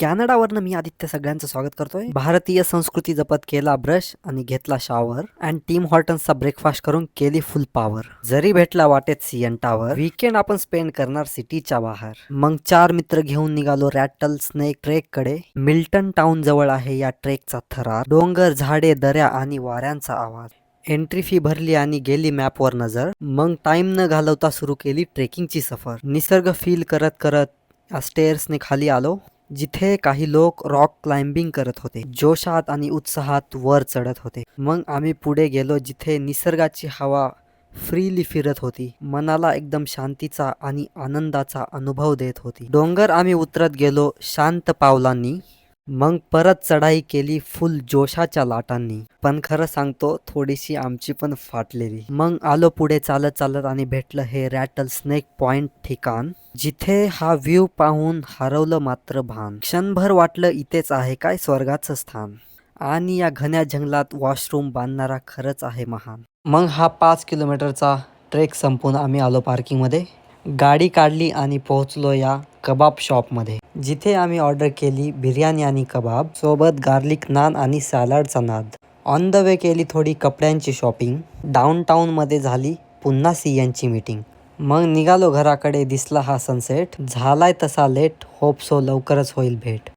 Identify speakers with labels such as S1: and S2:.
S1: कॅनडावरनं मी आदित्य सगळ्यांचं स्वागत करतोय. भारतीय संस्कृती जपत केला ब्रश आणि घेतला शॉवर अँड टीम हॉर्टन्सचा ब्रेकफास्ट करून केली फुल पॉवर. जरी भेटला वाटेत सीएन टावर, वीकेंड आपण स्पेंड करणार सिटीच्या बाहेर. मग 4 मित्र घेऊन निघालो रॅटल स्नेक ट्रेक कडे. मिल्टन टाउन जवळ आहे या ट्रेकचा थरार. डोंगर, झाडे, दऱ्या आणि वाऱ्यांचा आवाज. एंट्री फी भरली आणि गेली मॅपवर नजर. मग टाइम न घालवता सुरू केली ट्रेकिंगची सफर. निसर्ग फील करत करत या स्टेअर्सने खाली आलो, जिथे काही लोक रॉक क्लाइम्बिंग करत होते, जोशात आणि उत्साहात वर चढत होते. मग आम्ही पुढे गेलो, जिथे निसर्गाची हवा फ्रीली फिरत होती, मनाला एकदम शांतीचा आणि आनंदाचा अनुभव देत होती. डोंगर आम्ही उतरत गेलो शांत पावलांनी, मग परत चढाई केली फुल जोशाच्या लाटांनी. पण खरं सांगतो, थोडीशी आमची पण फाटलेली. मग आलो पुढे चालत चालत आणि भेटलं हे रॅटल स्नेक पॉइंट ठिकाण, जिथे हा व्ह्यू पाहून हरवलं मात्र भान. क्षणभर वाटलं इथेच आहे काय स्वर्गाचं स्थान, आणि या घन्या जंगलात वॉशरूम बांधणारा खरंच आहे महान. मग हा 5 किलोमीटरचा ट्रेक संपून आम्ही आलो पार्किंगमध्ये. गाडी काढली आणि पोहोचलो या कबाब शॉपमध्ये, जिथे आम्ही ऑर्डर केली बिर्याणी आणि कबाब सोबत गार्लिक नान आणि सॅलडचा नाद. ऑन द वे केली थोडी कपड्यांची शॉपिंग. डाऊनटाऊनमध्ये झाली पुन्हा सीएनची मीटिंग. मग निघालो घराकडे. दिसला हा सनसेट, झालाय तसा लेट, होप सो लवकरच होईल भेट.